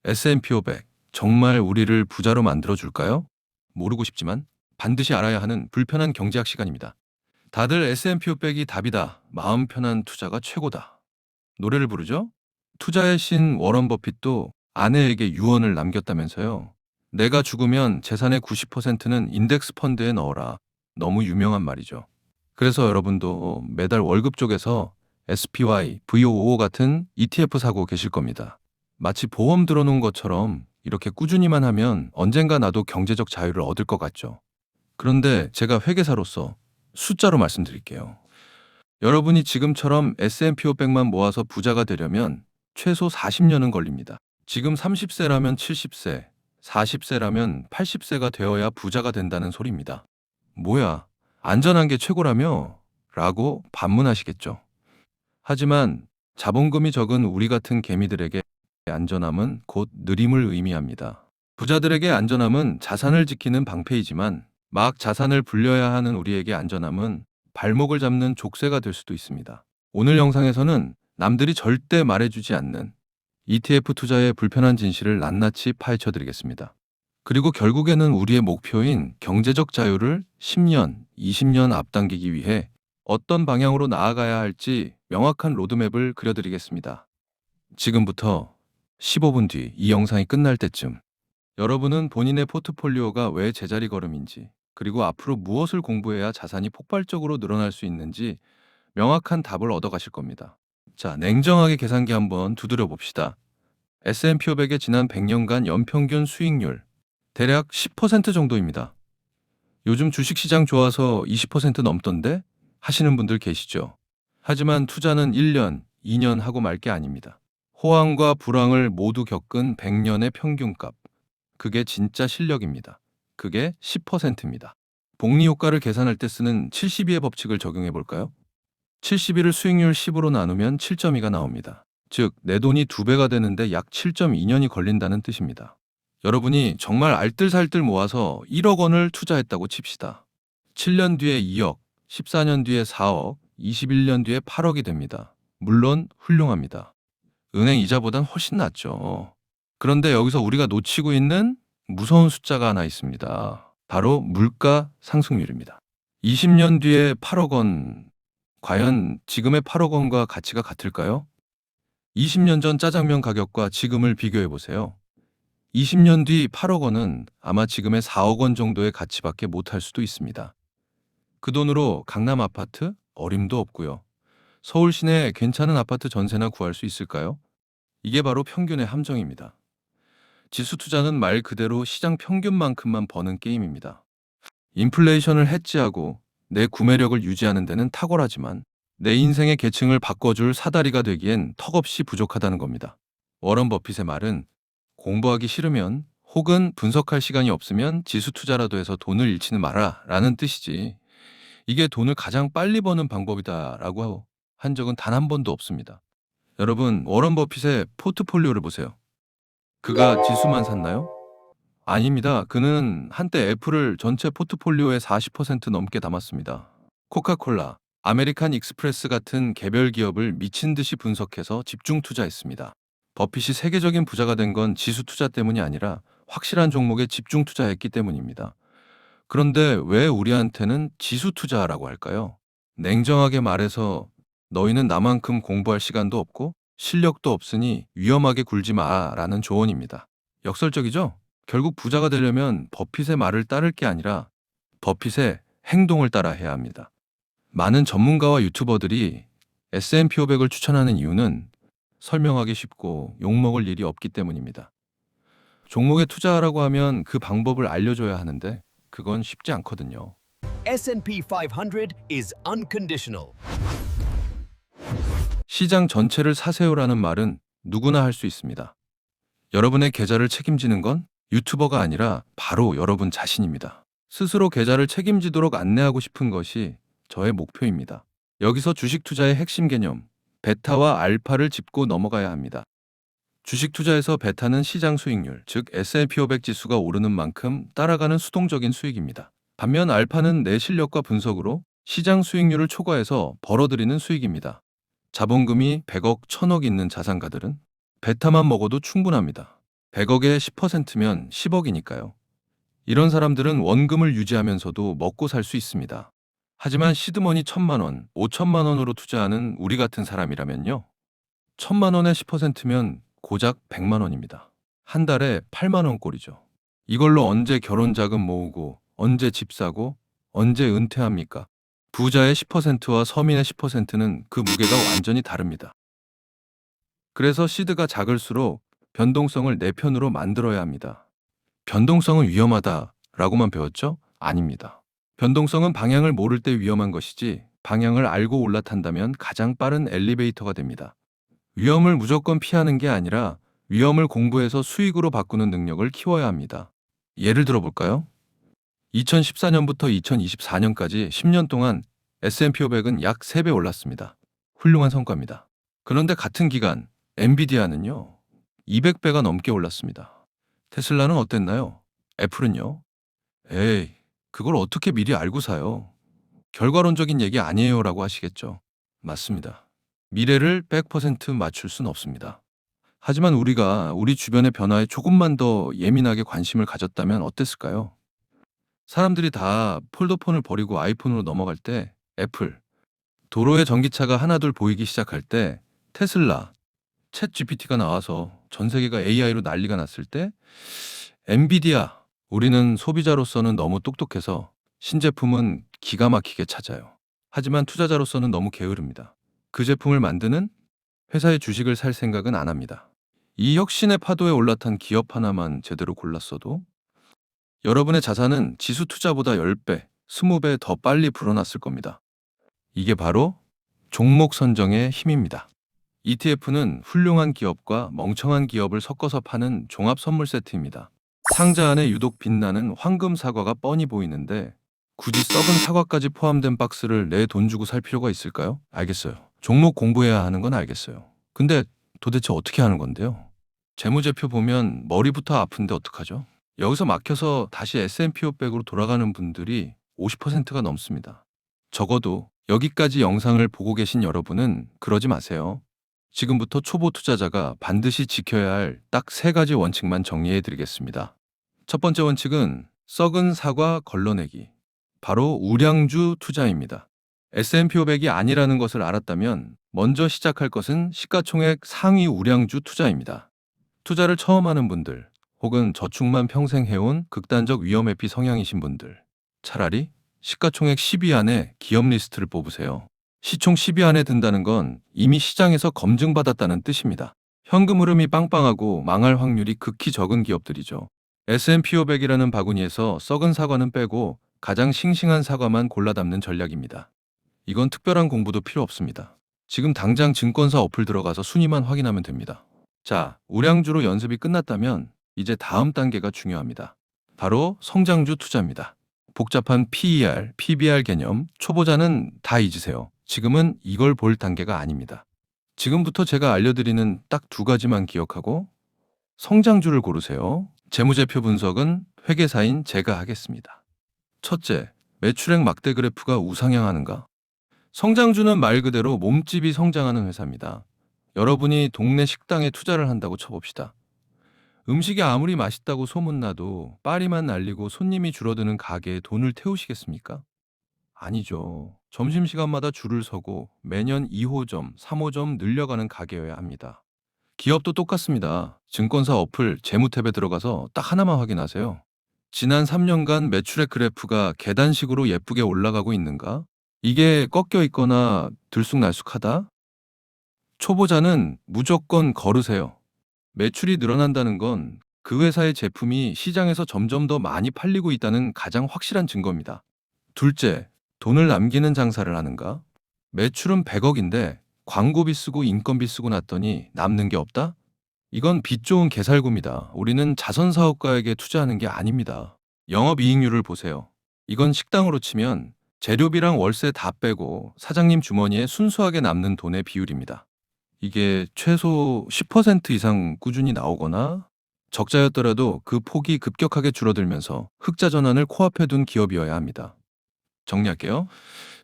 S&P 500 정말 우리를 부자로 만들어줄까요? 모르고 싶지만 반드시 알아야 하는 불편한 경제학 시간입니다. 다들 S&P 500이 답이다. 마음 편한 투자가 최고다. 노래를 부르죠? 투자의 신 워런 버핏도 아내에게 유언을 남겼다면서요. 내가 죽으면 재산의 90%는 인덱스 펀드에 넣어라. 너무 유명한 말이죠. 그래서 여러분도 매달 월급 쪽에서 SPY, VOO 같은 ETF 사고 계실 겁니다. 마치 보험 들어놓은 것처럼 이렇게 꾸준히만 하면 언젠가 나도 경제적 자유를 얻을 것 같죠. 그런데 제가 회계사로서 숫자로 말씀드릴게요. 여러분이 지금처럼 S&P 500만 모아서 부자가 되려면 최소 40년은 걸립니다. 지금 30세라면 70세, 40세라면 80세가 되어야 부자가 된다는 소리입니다. 뭐야, 안전한 게 최고라며? 라고 반문하시겠죠. 하지만 자본금이 적은 우리 같은 개미들에게 안전함은 곧 느림을 의미합니다. 부자들에게 안전함은 자산을 지키는 방패이지만 막 자산을 불려야 하는 우리에게 안전함은 발목을 잡는 족쇄가 될 수도 있습니다. 오늘 영상에서는 남들이 절대 말해주지 않는 ETF 투자의 불편한 진실을 낱낱이 파헤쳐 드리겠습니다. 그리고 결국에는 우리의 목표인 경제적 자유를 10년, 20년 앞당기기 위해 어떤 방향으로 나아가야 할지 명확한 로드맵을 그려드리겠습니다. 지금부터 15분 뒤 이 영상이 끝날 때쯤 여러분은 본인의 포트폴리오가 왜 제자리 걸음인지, 그리고 앞으로 무엇을 공부해야 자산이 폭발적으로 늘어날 수 있는지 명확한 답을 얻어가실 겁니다. 자, 냉정하게 계산기 한번 두드려 봅시다. S&P 500의 지난 100년간 연평균 수익률 대략 10% 정도입니다. 요즘 주식시장 좋아서 20% 넘던데? 하시는 분들 계시죠? 하지만 투자는 1년, 2년 하고 말 게 아닙니다. 호황과 불황을 모두 겪은 100년의 평균값. 그게 진짜 실력입니다. 그게 10%입니다. 복리 효과를 계산할 때 쓰는 72의 법칙을 적용해 볼까요? 72를 수익률 10으로 나누면 7.2가 나옵니다. 즉, 내 돈이 2배가 되는데 약 7.2년이 걸린다는 뜻입니다. 여러분이 정말 알뜰살뜰 모아서 1억 원을 투자했다고 칩시다. 7년 뒤에 2억, 14년 뒤에 4억, 21년 뒤에 8억이 됩니다. 물론 훌륭합니다. 은행 이자보단 훨씬 낫죠. 그런데 여기서 우리가 놓치고 있는 무서운 숫자가 하나 있습니다. 바로 물가 상승률입니다. 20년 뒤에 8억 원, 과연 지금의 8억 원과 가치가 같을까요? 20년 전 짜장면 가격과 지금을 비교해 보세요. 20년 뒤 8억 원은 아마 지금의 4억 원 정도의 가치밖에 못할 수도 있습니다. 그 돈으로 강남 아파트? 어림도 없고요. 서울 시내 괜찮은 아파트 전세나 구할 수 있을까요? 이게 바로 평균의 함정입니다. 지수 투자는 말 그대로 시장 평균만큼만 버는 게임입니다. 인플레이션을 해지하고 내 구매력을 유지하는 데는 탁월하지만 내 인생의 계층을 바꿔줄 사다리가 되기엔 턱없이 부족하다는 겁니다. 워런 버핏의 말은 공부하기 싫으면 혹은 분석할 시간이 없으면 지수 투자라도 해서 돈을 잃지는 마라 라는 뜻이지, 이게 돈을 가장 빨리 버는 방법이다 라고 한 적은 단 한 번도 없습니다. 여러분, 워런 버핏의 포트폴리오를 보세요. 그가 지수만 샀나요? 아닙니다. 그는 한때 애플을 전체 포트폴리오의 40% 넘게 담았습니다. 코카콜라, 아메리칸 익스프레스 같은 개별 기업을 미친 듯이 분석해서 집중 투자했습니다. 버핏이 세계적인 부자가 된 건 지수 투자 때문이 아니라 확실한 종목에 집중 투자했기 때문입니다. 그런데 왜 우리한테는 지수 투자라고 할까요? 냉정하게 말해서 너희는 나만큼 공부할 시간도 없고 실력도 없으니 위험하게 굴지 마라는 조언입니다. 역설적이죠? 결국 부자가 되려면 버핏의 말을 따를 게 아니라 버핏의 행동을 따라 해야 합니다. 많은 전문가와 유튜버들이 S&P 500을 추천하는 이유는 설명하기 쉽고 욕먹을 일이 없기 때문입니다. 종목에 투자하라고 하면 그 방법을 알려줘야 하는데 그건 쉽지 않거든요. S&P 500 is unconditional. 시장 전체를 사세요라는 말은 누구나 할 수 있습니다. 여러분의 계좌를 책임지는 건 유튜버가 아니라 바로 여러분 자신입니다. 스스로 계좌를 책임지도록 안내하고 싶은 것이 저의 목표입니다. 여기서 주식 투자의 핵심 개념, 베타와 알파를 짚고 넘어가야 합니다. 주식 투자에서 베타는 시장 수익률, 즉 S&P 500 지수가 오르는 만큼 따라가는 수동적인 수익입니다. 반면 알파는 내 실력과 분석으로 시장 수익률을 초과해서 벌어들이는 수익입니다. 자본금이 100억, 1000억 있는 자산가들은 베타만 먹어도 충분합니다. 100억에 10%면 10억이니까요. 이런 사람들은 원금을 유지하면서도 먹고 살 수 있습니다. 하지만 시드머니 1,000만 원, 5천만 원으로 투자하는 우리 같은 사람이라면요. 1,000만 원에 10%면 고작 100만 원입니다. 한 달에 8만 원 꼴이죠. 이걸로 언제 결혼 자금 모으고, 언제 집 사고, 언제 은퇴합니까? 부자의 10%와 서민의 10%는 그 무게가 완전히 다릅니다. 그래서 시드가 작을수록 변동성을 내 편으로 만들어야 합니다. 변동성은 위험하다라고만 배웠죠? 아닙니다. 변동성은 방향을 모를 때 위험한 것이지 방향을 알고 올라탄다면 가장 빠른 엘리베이터가 됩니다. 위험을 무조건 피하는 게 아니라 위험을 공부해서 수익으로 바꾸는 능력을 키워야 합니다. 예를 들어 볼까요? 2014년부터 2024년까지 10년 동안 S&P 500은 약 3배 올랐습니다. 훌륭한 성과입니다. 그런데 같은 기간 엔비디아는요, 200배가 넘게 올랐습니다. 테슬라는 어땠나요? 애플은요? 에이, 그걸 어떻게 미리 알고 사요? 결과론적인 얘기 아니에요라고 하시겠죠. 맞습니다. 미래를 100% 맞출 순 없습니다. 하지만 우리가 우리 주변의 변화에 조금만 더 예민하게 관심을 가졌다면 어땠을까요? 사람들이 다 폴더폰을 버리고 아이폰으로 넘어갈 때 애플, 도로에 전기차가 하나둘 보이기 시작할 때 테슬라, 챗 GPT가 나와서 전 세계가 AI로 난리가 났을 때 엔비디아, 우리는 소비자로서는 너무 똑똑해서 신제품은 기가 막히게 찾아요. 하지만 투자자로서는 너무 게으릅니다. 그 제품을 만드는 회사의 주식을 살 생각은 안 합니다. 이 혁신의 파도에 올라탄 기업 하나만 제대로 골랐어도 여러분의 자산은 지수 투자보다 10배, 20배 더 빨리 불어났을 겁니다. 이게 바로 종목 선정의 힘입니다. ETF는 훌륭한 기업과 멍청한 기업을 섞어서 파는 종합 선물 세트입니다. 상자 안에 유독 빛나는 황금 사과가 뻔히 보이는데 굳이 썩은 사과까지 포함된 박스를 내 돈 주고 살 필요가 있을까요? 알겠어요. 종목 공부해야 하는 건 알겠어요. 근데 도대체 어떻게 하는 건데요? 재무제표 보면 머리부터 아픈데 어떡하죠? 여기서 막혀서 다시 S&P 500으로 돌아가는 분들이 50%가 넘습니다. 적어도 여기까지 영상을 보고 계신 여러분은 그러지 마세요. 지금부터 초보 투자자가 반드시 지켜야 할 딱 3가지 원칙만 정리해 드리겠습니다. 첫 번째 원칙은 썩은 사과 걸러내기. 바로 우량주 투자입니다. S&P 500이 아니라는 것을 알았다면 먼저 시작할 것은 시가총액 상위 우량주 투자입니다. 투자를 처음 하는 분들, 혹은 저축만 평생 해온 극단적 위험 회피 성향이신 분들, 차라리 시가총액 10위 안에 기업 리스트를 뽑으세요. 시총 10위 안에 든다는 건 이미 시장에서 검증받았다는 뜻입니다. 현금 흐름이 빵빵하고 망할 확률이 극히 적은 기업들이죠. S&P 500이라는 바구니에서 썩은 사과는 빼고 가장 싱싱한 사과만 골라 담는 전략입니다. 이건 특별한 공부도 필요 없습니다. 지금 당장 증권사 어플 들어가서 순위만 확인하면 됩니다. 자, 우량주로 연습이 끝났다면 이제 다음 단계가 중요합니다. 바로 성장주 투자입니다. 복잡한 PER, PBR 개념, 초보자는 다 잊으세요. 지금은 이걸 볼 단계가 아닙니다. 지금부터 제가 알려드리는 딱 2가지만 기억하고 성장주를 고르세요. 재무제표 분석은 회계사인 제가 하겠습니다. 첫째, 매출액 막대 그래프가 우상향하는가? 성장주는 말 그대로 몸집이 성장하는 회사입니다. 여러분이 동네 식당에 투자를 한다고 쳐봅시다. 음식이 아무리 맛있다고 소문나도 파리만 날리고 손님이 줄어드는 가게에 돈을 태우시겠습니까? 아니죠. 점심시간마다 줄을 서고 매년 2호점, 3호점 늘려가는 가게여야 합니다. 기업도 똑같습니다. 증권사 어플 재무탭에 들어가서 딱 하나만 확인하세요. 지난 3년간 매출액 그래프가 계단식으로 예쁘게 올라가고 있는가? 이게 꺾여 있거나 들쑥날쑥하다? 초보자는 무조건 걸으세요. 매출이 늘어난다는 건 그 회사의 제품이 시장에서 점점 더 많이 팔리고 있다는 가장 확실한 증거입니다. 둘째, 돈을 남기는 장사를 하는가? 매출은 100억인데 광고비 쓰고 인건비 쓰고 났더니 남는 게 없다? 이건 빚 좋은 개살구입니다. 우리는 자선사업가에게 투자하는 게 아닙니다. 영업이익률을 보세요. 이건 식당으로 치면 재료비랑 월세 다 빼고 사장님 주머니에 순수하게 남는 돈의 비율입니다. 이게 최소 10% 이상 꾸준히 나오거나 적자였더라도 그 폭이 급격하게 줄어들면서 흑자 전환을 코앞에 둔 기업이어야 합니다. 정리할게요.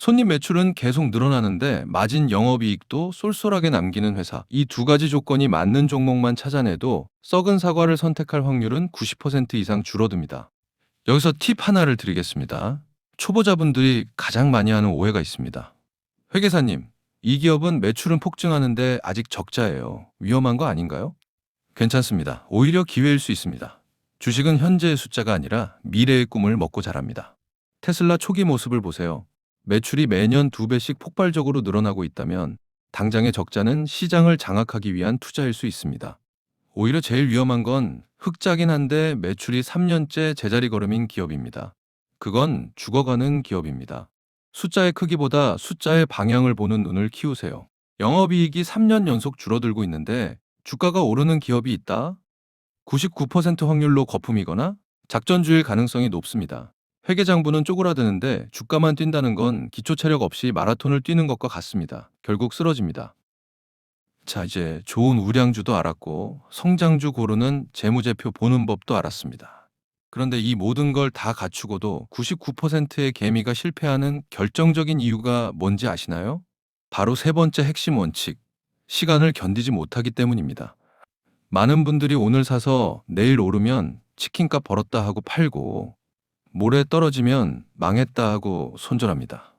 손님 매출은 계속 늘어나는데 마진 영업이익도 쏠쏠하게 남기는 회사. 이 두 가지 조건이 맞는 종목만 찾아내도 썩은 사과를 선택할 확률은 90% 이상 줄어듭니다. 여기서 팁 하나를 드리겠습니다. 초보자분들이 가장 많이 하는 오해가 있습니다. 회계사님, 이 기업은 매출은 폭증하는데 아직 적자예요. 위험한 거 아닌가요? 괜찮습니다. 오히려 기회일 수 있습니다. 주식은 현재의 숫자가 아니라 미래의 꿈을 먹고 자랍니다. 테슬라 초기 모습을 보세요. 매출이 매년 2배씩 폭발적으로 늘어나고 있다면 당장의 적자는 시장을 장악하기 위한 투자일 수 있습니다. 오히려 제일 위험한 건 흑자긴 한데 매출이 3년째 제자리 걸음인 기업입니다. 그건 죽어가는 기업입니다. 숫자의 크기보다 숫자의 방향을 보는 눈을 키우세요. 영업이익이 3년 연속 줄어들고 있는데 주가가 오르는 기업이 있다? 99% 확률로 거품이거나 작전주일 가능성이 높습니다. 회계장부는 쪼그라드는데 주가만 뛴다는 건 기초 체력 없이 마라톤을 뛰는 것과 같습니다. 결국 쓰러집니다. 자, 이제 좋은 우량주도 알았고 성장주 고르는 재무제표 보는 법도 알았습니다. 그런데 이 모든 걸 다 갖추고도 99%의 개미가 실패하는 결정적인 이유가 뭔지 아시나요? 바로 세 번째 핵심 원칙, 시간을 견디지 못하기 때문입니다. 많은 분들이 오늘 사서 내일 오르면 치킨값 벌었다 하고 팔고 모레 떨어지면 망했다 하고 손절합니다.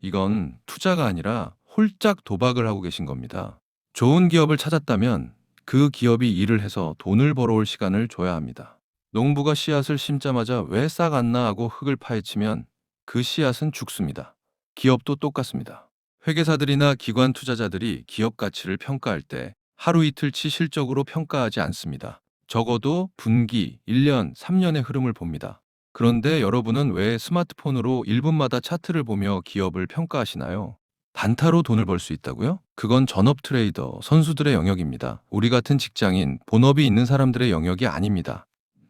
이건 투자가 아니라 홀짝 도박을 하고 계신 겁니다. 좋은 기업을 찾았다면 그 기업이 일을 해서 돈을 벌어올 시간을 줘야 합니다. 농부가 씨앗을 심자마자 왜 싹 안 나 하고 흙을 파헤치면 그 씨앗은 죽습니다. 기업도 똑같습니다. 회계사들이나 기관 투자자들이 기업 가치를 평가할 때 하루 이틀치 실적으로 평가하지 않습니다. 적어도 분기, 1년, 3년의 흐름을 봅니다. 그런데 여러분은 왜 스마트폰으로 1분마다 차트를 보며 기업을 평가하시나요? 단타로 돈을 벌 수 있다고요? 그건 전업 트레이더, 선수들의 영역입니다. 우리 같은 직장인, 본업이 있는 사람들의 영역이 아닙니다.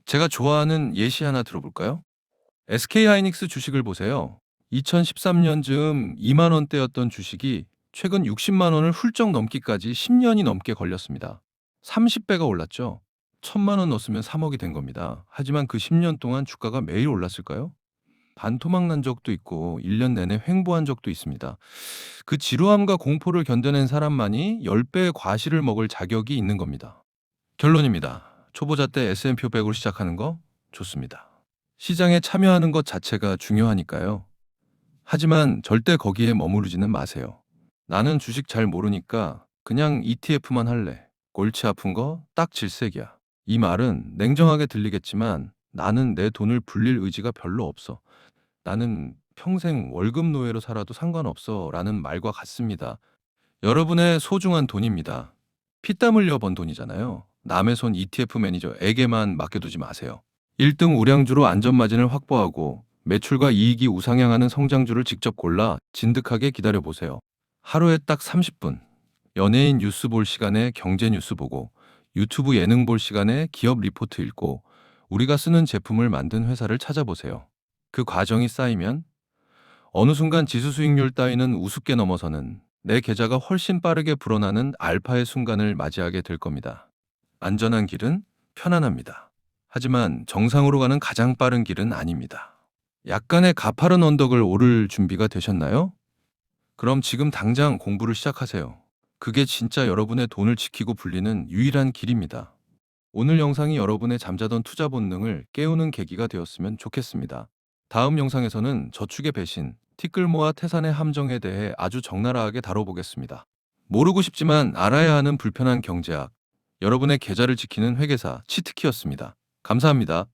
제가 좋아하는 예시 하나 들어볼까요? SK하이닉스 주식을 보세요. 2013년 즈음 2만 원대였던 주식이 최근 60만 원을 훌쩍 넘기까지 10년이 넘게 걸렸습니다. 30배가 올랐죠. 1,000만 원 넣었으면 3억이 된 겁니다. 하지만 그 10년 동안 주가가 매일 올랐을까요? 반토막 난 적도 있고 1년 내내 횡보한 적도 있습니다. 그 지루함과 공포를 견뎌낸 사람만이 10배의 과실을 먹을 자격이 있는 겁니다. 결론입니다. 초보자 때 S&P 500으로 시작하는 거 좋습니다. 시장에 참여하는 것 자체가 중요하니까요. 하지만 절대 거기에 머무르지는 마세요. 나는 주식 잘 모르니까 그냥 ETF만 할래. 골치 아픈 거 딱 질색이야. 이 말은 냉정하게 들리겠지만 나는 내 돈을 불릴 의지가 별로 없어. 나는 평생 월급 노예로 살아도 상관없어 라는 말과 같습니다. 여러분의 소중한 돈입니다. 피땀 흘려 번 돈이잖아요. 남의 손 ETF 매니저에게만 맡겨두지 마세요. 1등 우량주로 안전마진을 확보하고 매출과 이익이 우상향하는 성장주를 직접 골라 진득하게 기다려보세요. 하루에 딱 30분. 연예인 뉴스 볼 시간에 경제 뉴스 보고 유튜브 예능 볼 시간에 기업 리포트 읽고 우리가 쓰는 제품을 만든 회사를 찾아보세요. 그 과정이 쌓이면 어느 순간 지수 수익률 따위는 우습게 넘어서는 내 계좌가 훨씬 빠르게 불어나는 알파의 순간을 맞이하게 될 겁니다. 안전한 길은 편안합니다. 하지만 정상으로 가는 가장 빠른 길은 아닙니다. 약간의 가파른 언덕을 오를 준비가 되셨나요? 그럼 지금 당장 공부를 시작하세요. 그게 진짜 여러분의 돈을 지키고 불리는 유일한 길입니다. 오늘 영상이 여러분의 잠자던 투자 본능을 깨우는 계기가 되었으면 좋겠습니다. 다음 영상에서는 저축의 배신, 티끌모아 태산의 함정에 대해 아주 적나라하게 다뤄보겠습니다. 모르고 싶지만 알아야 하는 불편한 경제학, 여러분의 계좌를 지키는 회계사 치트키였습니다. 감사합니다.